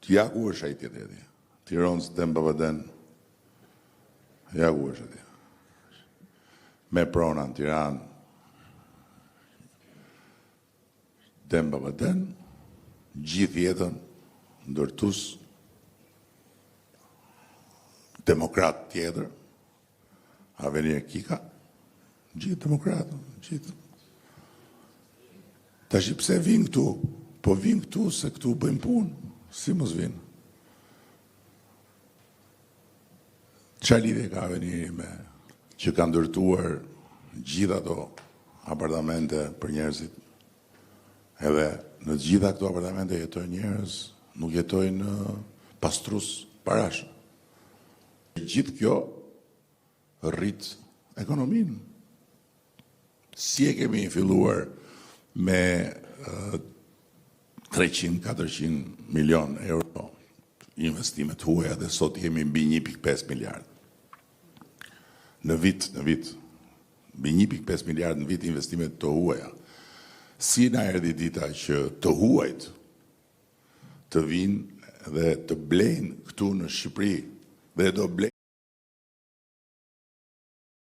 Ja ku është ai tjetri? Tiranës Dem Babaden. Ja ku është atje? Me prona në Tiranë. Dem Babaden, gjithë jetën ndërtues, demokrat tjetër, Avenir Kika, gjithë demokratë, gjithë. Tash pse vinë këtu? Po vinë këtu se këtu bëjmë punë, si mos vinë? Çfarë lidhje ka Aveniri me që ka ndërtuar gjithë ato apartamente për njerëzit? Edhe në gjitha këto apartamente jetojnë njerëz, nuk jetojnë pastrus parash. Gjithë kjo rrit ekonominë. Si e kemi filluar me 300-400 milion euro investimet huaja dhe sot jemi mbi 1.5 miliard. Në vit, mbi 1.5 miliard në vit investimet të huaja. Si na erdhi dita që të huajt të vinë dhe të blejnë këtu në Shqipëri dhe do blejnë